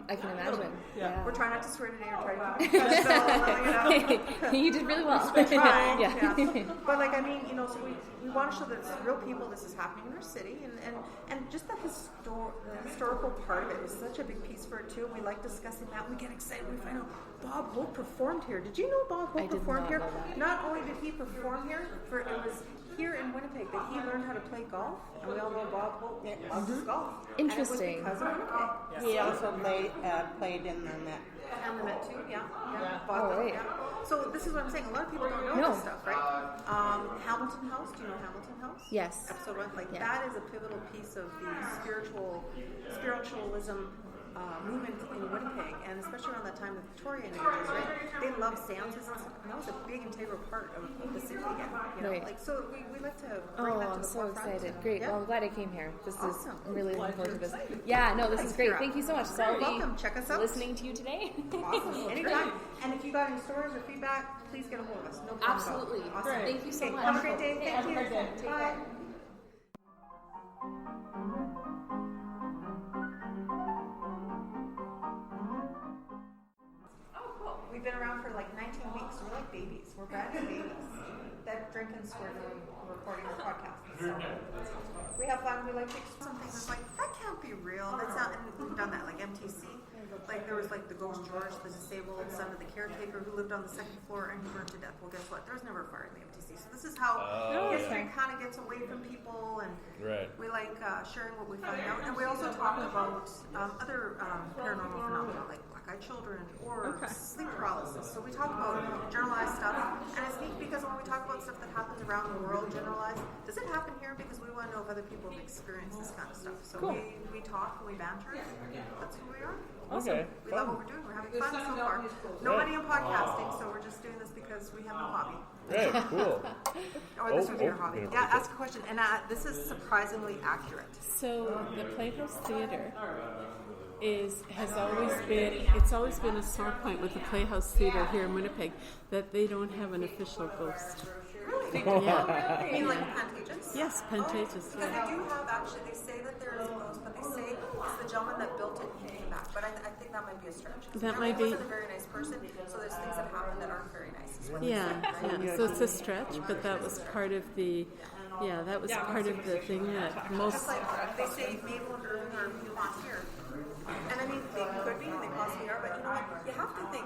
I can imagine. Yeah. We're trying not to swear today or try to. You did really well. Trying, yeah. But like, I mean, you know, so we want to show that it's real people. This is happening in our city, and just the historical part of it was such a big piece for it too. We like discussing that. We get excited. We find out Bob Hope performed here. Did you know Bob Hope performed here? Not only did he perform here, it was here in Winnipeg that he learned how to play golf, and we all know Bob Hope loves golf. Interesting. And it was because of Winnipeg. He also played in the Met. And the Met too, yeah. Right. So this is what I'm saying. A lot of people don't know this stuff, right? Hamilton House. Do you know Hamilton House? Yes. Episode 1. Like that is a pivotal piece of the spiritualism movement in Winnipeg, and especially around that time, the Victorian ages, right? They love seances, and that was a big integral part of the city again. You know? Right. Like, so we like to bring that to I'm the so forefront. excited. Great. Yeah. Well, I'm glad I came here. This Awesome. is really looking forward to this. Yeah, no, this is great. Kira. Thank you so much. You're welcome. Check us out. Listening to you today. Awesome. Anytime. And if you got any stories or feedback, please get a hold of us. No problem. Absolutely. Awesome. Thank you so much. Have a great day. Thank you. Bye. We've been around for like 19 weeks. We're like babies. We're brand new babies that drink and swear when we're recording our podcast. So we have fun. We like to some things. It's like, that can't be real. That's not. And we've done that, like MTC. Like there was like the ghost George, the disabled son of the caretaker who lived on the second floor and he burned to death. Well, guess what? There was never a fire in the MTC. So this is how history kind of gets away from people, and we like sharing what we find out. And we also talk about other paranormal phenomena like black-eyed children or sleep paralysis. So we talk about generalized stuff, and it's neat because when we talk about stuff that happens around the world generalized, does it happen here? Because we want to know if other people have experienced this kind of stuff. So we talk and we banter. That's who we are. Awesome. Okay. We love what we're doing. We're having fun so far. Nobody in podcasting, so we're just doing this because we have no hobby. Right, cool. Or this would be your hobby. Yeah, ask a question. And this is surprisingly accurate. So the Playhouse Theatre has always been a sore point with the Playhouse Theatre here in Winnipeg that they don't have an official ghost. Really? Yeah. You mean like Pantages? Yes, Pantages. Because they do have actually. They say that there is a ghost, but they say it's the gentleman that built it. He came back, but I think that might be a stretch. That might be. He wasn't a very nice person, so there's things that happen that aren't very nice. Is what Yeah, they say, right? yeah. So it's a stretch, but that was part of the. Yeah, that was part of the thing that most. Just like they say, Mabel and Irving are not here. And I mean, they could be, they possibly are, but you know what? You have to think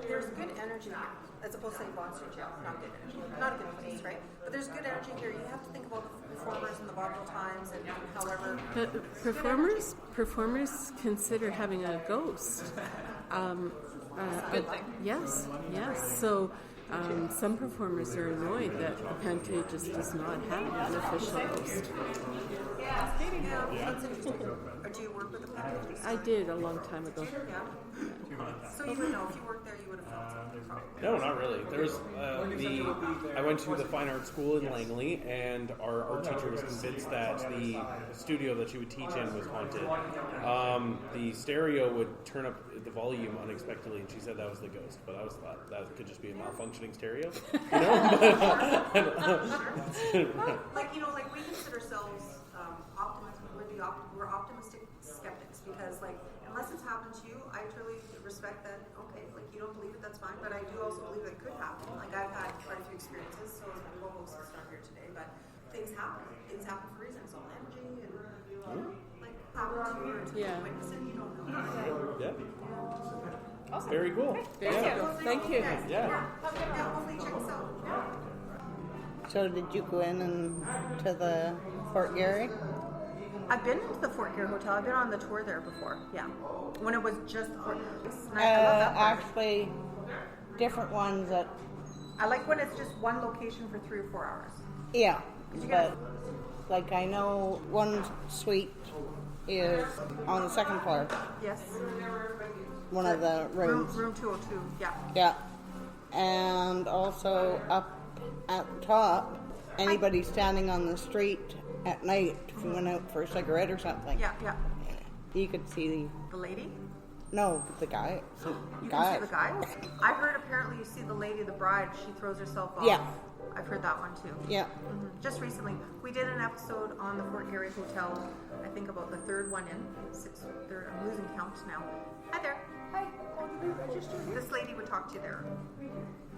there's good energy here, as opposed to Vaughan Street jail. Not good energy. Not a good place, right? But there's good energy here. You have to think about the performers in the Bible times and however. But performers consider having a ghost. Good thing. Yes. So some performers are annoyed that the Pantages does not have an official ghost. That's interesting. Or do you work with the Pantages? I did a long time ago. Yeah. So you would know if you worked there, you would have felt it. Probably. No, not really. There was I went to the fine art school in Langley, and our art teacher was convinced that the studio that she would teach in was haunted. The stereo would turn up the volume unexpectedly, and she said that was the ghost. But I was thought that could just be a malfunctioning stereo, you know. Like we consider ourselves we're optimistic skeptics because unless it's happened to you, I truly respect that. Okay, you don't believe it, that's fine. But I do also believe it could happen. I've had quite a few experiences, so is my co-host who's not here today. But things happen. Things happen for reasons. All energy and happen to you or to witness it, you don't know. Yeah. Awesome. Very cool. Thank you. Yeah. Hopefully check us out. So did you go in to the Fort Garry? I've been to the Fort Garry Hotel. I've been on the tour there before. Yeah, when it was just Fort Garry. Actually, different ones that. I like when it's just one location for 3 or 4 hours. Yeah, but I know one suite is on the second floor. Yes. One of the rooms. Room 202. Yeah. Yeah, and also up at the top, anybody standing on the street at night, if you went out for a cigarette or something. Yeah. You could see the lady. No, the guy. You can see the guy? I heard apparently you see the lady, the bride, she throws herself off. Yeah. I've heard that one too. Yeah. Just recently, we did an episode on the Fort Garry Hotel, I think about the third one in, third, I'm losing count now. Hi there. Hi. This lady would talk to you there.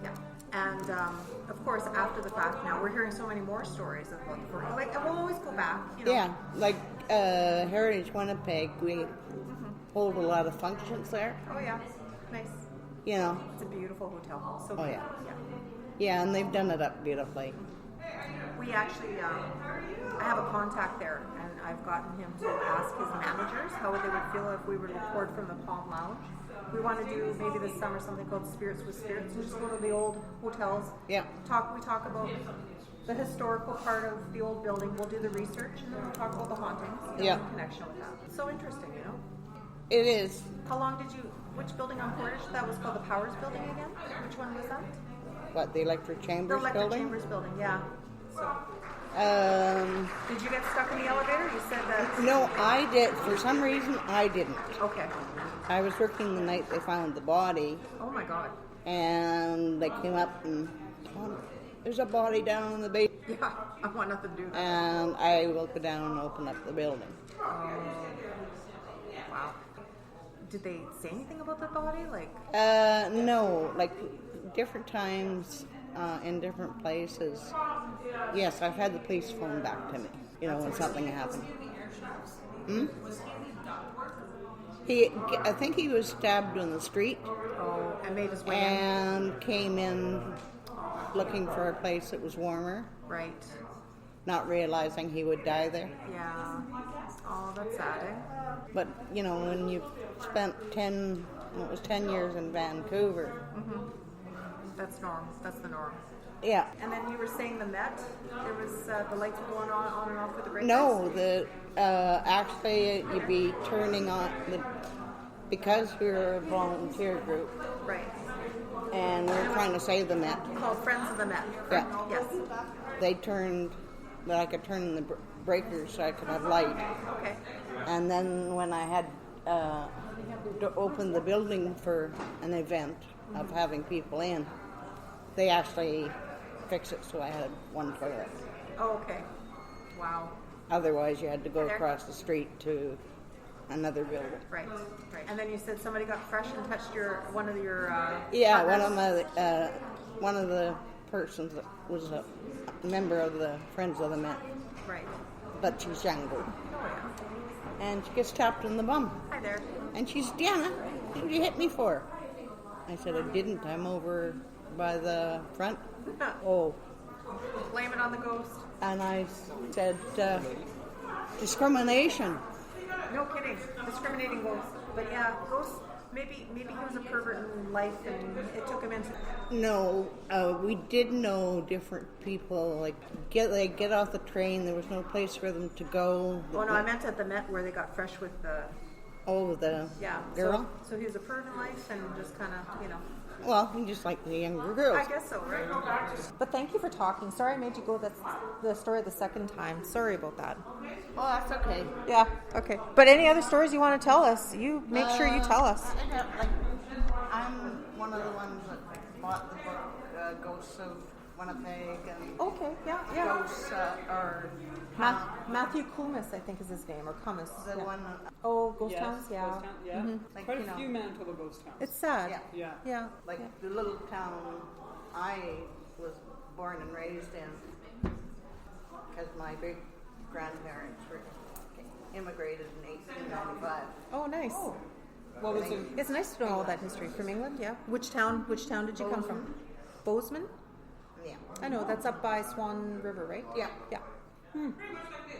Yeah. And of course, after the fact now, we're hearing so many more stories about the Fort Garry. Like, and we'll always go back, you know. Yeah, like Heritage Winnipeg, we hold a lot of functions there. Oh yeah. Nice. You know. It's a beautiful hotel. So Oh, yeah. Yeah. Yeah, and they've done it up beautifully. We actually, I have a contact there, and I've gotten him to ask his managers how they would feel if we were to record from the Palm Lounge. We want to do maybe this summer something called Spirits with Spirits, and just go to the old hotels. Yeah. We talk about the historical part of the old building. We'll do the research, and then we'll talk about the hauntings. Yeah. In connection with that. It's so interesting, you know. It is. How long did you? Which building on Portage? That was called the Powers Building again. Which one was that? What, the Electric The Chambers Electric building? Chambers building. Yeah. So. Did you get stuck in the elevator? You said that. No, I did. For some reason, I didn't. Okay. I was working the night they found the body, Oh my God. and they came up and there's a body down in the basement. Yeah, I want nothing to do with that. And I will go down and open up the building. Wow. Did they say anything about the body? Like. No, like different times in different places. Yes, I've had the police phone back to me, you know, when something happened. I think he was stabbed in the street. Oh, and they just went in. And came in looking for a place that was warmer, Right. not realizing he would die there. Yeah. Oh, that's sad. Eh? But, you know, when you've spent 10 years in Vancouver. That's norm. That's the norm. Yeah. And then you were saying the Met. There was the lights were going on and off with the breakers. No, actually you'd be turning on because we're a volunteer group Right. and we're trying to save the Met. Called Friends of the Met. Yeah. Yes. They turned that I could turn the breakers so I could have light. Okay. And then when I had to open the building for an event of having people in, they actually fixed it so I had one toilet. Oh, okay. Wow. Otherwise, you had to go across the street to another building. Right. Right. And then you said somebody got fresh and touched one of your. Yeah, partners? one of the persons that was a member of the Friends of the Met, Right. but she's younger, Oh yeah. and she gets tapped in the bum, Hi there. and she's, Deanna, what did you hit me for? I said, I didn't. I'm over by the front. Oh, Blame it on the ghost. and I said, discrimination. No kidding. Discriminating ghosts. But yeah, ghosts. Maybe he was a pervert in life, and it took him into. No, we did know different people. Like get off the train. There was no place for them to go. Oh no, I meant at the Met where they got fresh with the. Oh, the Yeah. girl. So he was a pervert in life, and just kind of, you know. Well, he just liked the younger girls. I guess so, right? But thank you for talking. Sorry I made you go the story the second time. Sorry about that. Oh, that's okay. Yeah, okay. But any other stories you want to tell us, you make sure you tell us. I'm one of the ones that bought the book Ghosts of Winnipeg and Okay, yeah. Ghosts are Matthew Kumis, I think is his name, or Cummins. the Yeah. one. Oh, Ghost Towns, yeah. Ghost town, yeah. Like, Quite you a know, few Manitoba ghost towns. It's sad. Yeah. Yeah. Like the little town I was born and raised in, because my great grandparents immigrated in 1895. Oh, nice. What was it? It's nice to know all that history from England. Yeah. Which town did you come from? Bozeman. Yeah. I know that's up by Swan River, right? Yeah. Yeah.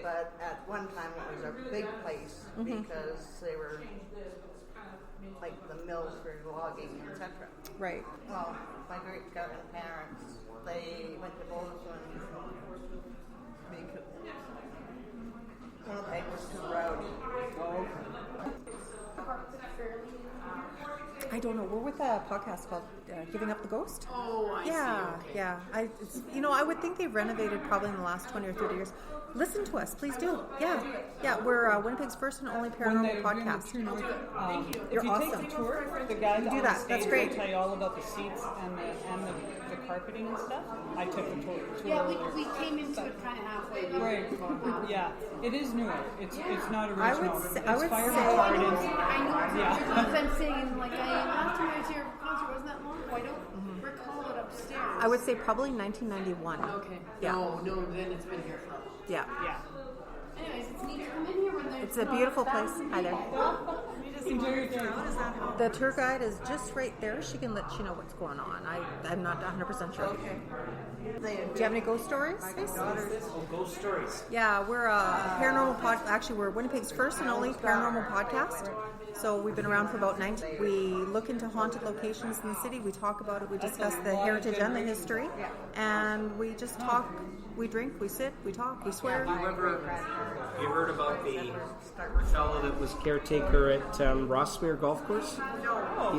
But at one time it was a big place because they were like the mills for logging, etc. Right. Well, my great grandparents, they went to Bozeman because Winnipeg was too rowdy. I don't know. We're with a podcast called Giving Up the Ghost. Oh, I see. Okay. Yeah. I would think they've renovated probably in the last 20 or 30 years. Listen to us, please do. Yeah. We're Winnipeg's first and only paranormal podcast. If you awesome. take the tour, the guy You do on that. stage That's great. will tell you all about the seats and the carpeting and stuff. I took the tour. Yeah, we came into it kind of halfway. Right. Yeah, it is newer. It's not original. I would fire say- retardant. I know. Yeah. I'm saying, like, last time I was here, concert wasn't that long. I don't recall it upstairs. I would say probably 1991. Okay. Yeah. No, then it's been here for. Yeah. Yeah. Anyways, it's neat to come in here when there's. It's a beautiful place. Hi there. Enjoy your day. The tour guide is just right there. She can let you know what's going on. I'm not 100% sure. Okay. Do you have any ghost stories? Ghost stories. Yeah, we're a paranormal podcast. Actually, we're Winnipeg's first and only paranormal podcast. So we've been around for about 19. We look into haunted locations in the city. We talk about it. We discuss the heritage and the history. And we just talk. We drink. We sit. We talk. We swear. You heard about the fellow that was caretaker at Rossmere Golf Course? No.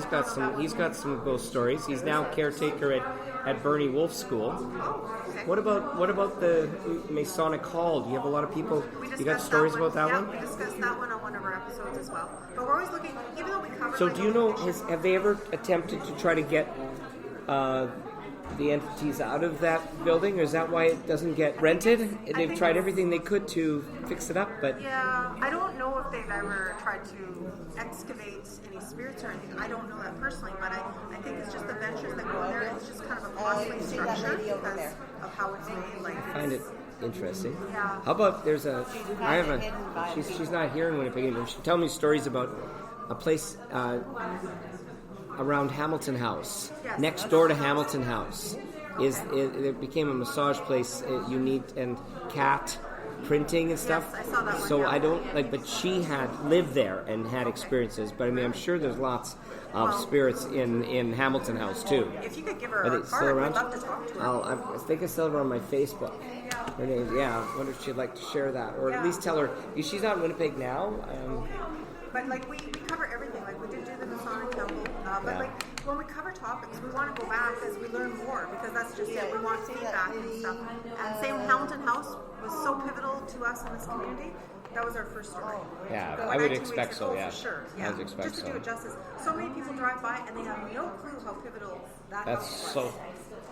He's got some ghost stories. He's now caretaker at Bernie Wolf School. Oh, okay. What about the Masonic Hall? Do you have a lot of people? You got stories about that one? Yeah, we discussed that one on one of our episodes as well. But we're always looking, even though we cover. So do you know? Have they ever attempted to try to get the entities out of that building, or is that why it doesn't get rented? They've tried everything they could to fix it up, but Yeah, I don't know if they've ever tried to excavate any spirits or anything. I don't know that personally, but I think it's just the ventures that go in there. It's just kind of a costly see that structure lady over because there. of how it's made. Like, I find it interesting. Yeah. How about she's not here in Winnipeg anymore. She told me stories about a place around Hamilton House, Yes. next door to Hamilton House. It became a massage place. You need and cat printing and stuff. Yes, I saw that one, So yeah. I don't like, but she had lived there and had experiences. But I mean, I'm sure there's lots of spirits in Hamilton House too. if you could give her Are a they still card, around? we'd love to talk to her. I think I still have her on my Facebook. Her name, I wonder if she'd like to share that, or at least tell her she's not in Winnipeg now. But like we cover everything. Like we did do the Masonic Temple, but Yeah. like when we cover topics, we want to go back as we learn more because that's just it. We want feedback and stuff. And same Hamilton House was so pivotal to us in this community. That was our first story. Yeah, Go I would 19 expect weeks so. ago, Yeah, for sure. I would expect just to so. do it justice. So many people drive by and they have no clue how pivotal that That's house so. was.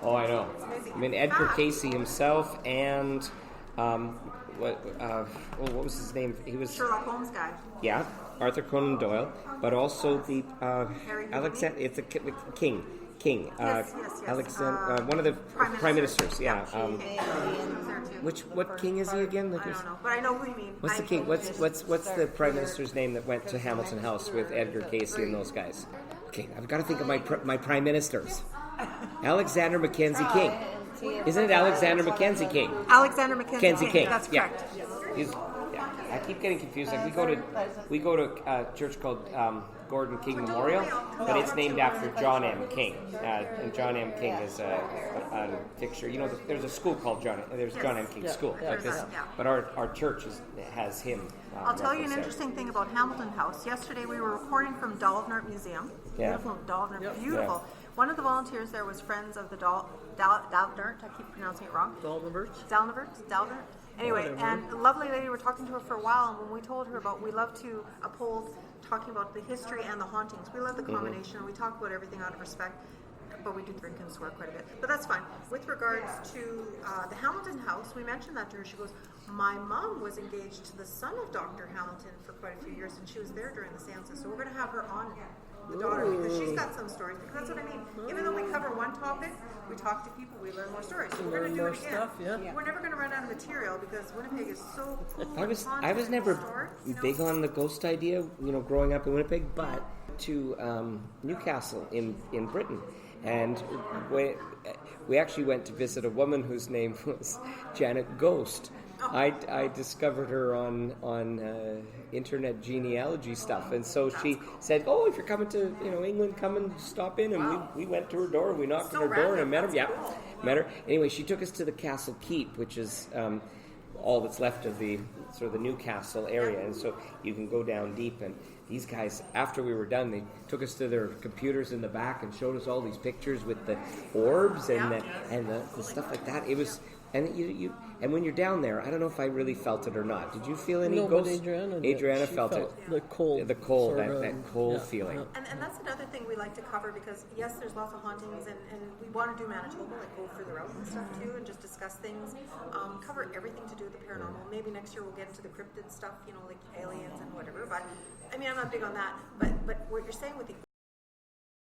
Oh, I know. amazing. I mean, Edgar Ah. Casey himself and what was his name? He was Sherlock Holmes guy. Arthur Conan Doyle, but also the Harry Alexander. It's a King. Yes. Alexander, one of the prime ministers. Yeah. He was there too. What king is he again? I don't know, but I know who you mean. What's the king? What's the prime minister's name that went to Hamilton House with Edgar Casey and those guys? Okay, I've got to think of my prime ministers. Alexander Mackenzie King. Isn't it Alexander Mackenzie King? Alexander Mackenzie King. That's Yeah. correct. I keep getting confused. Like we go to a church called Gordon King Memorial, but it's named after John M. King. And John M. King is a picture. You know, there's a school called John M. King School. Like this, but our church has him. I'll tell you an referenced there. interesting thing about Hamilton House. Yesterday we were recording from Dalvnert Museum. Yeah. Beautiful Dalvnert, beautiful. Yeah. One of the volunteers there was friends of the Dalvnert. I keep pronouncing it wrong. Dalvnert. Anyway, and a lovely lady, we're talking to her for a while, and when we told her about, we love to uphold talking about the history and the hauntings. We love the combination, and we talk about everything out of respect, but we do drink and swear quite a bit. But that's fine. With regards to the Hamilton House, we mentioned that to her. She goes, my mom was engaged to the son of Dr. Hamilton for quite a few years, and she was there during the seances, so we're going to have her on the daughter because she's got some stories. Because that's what I mean. Even though we cover one topic, we talk to people, we learn more stories. So we're going to do it again. We're never going to run out of material because Winnipeg is so cool. I was never big on the ghost idea, growing up in Winnipeg, but to Newcastle in Britain, and we actually went to visit a woman whose name was Janet Ghost. I discovered her on internet genealogy stuff, and so she said, "Oh, if you're coming to England, come and stop in." And we went to her door, we knocked on her door, and I met her. Yeah, met her. Anyway, she took us to the Castle Keep, which is all that's left of the sort of the Newcastle area, and so you can go down deep. And these guys, after we were done, they took us to their computers in the back and showed us all these pictures with the orbs and the stuff like that. It was, and you and when you're down there, I don't know if I really felt it or not. Did you feel any ghosts? Adriana felt it. The cold. The cold, sort of, that cold feeling. And that's another thing we like to cover because, yes, there's lots of hauntings and we want to do Manitoba, like go further out and stuff too and just discuss things. Cover everything to do with the paranormal. Maybe next year we'll get into the cryptid stuff, like aliens and whatever. But, I mean, I'm not big on that. But what you're saying with the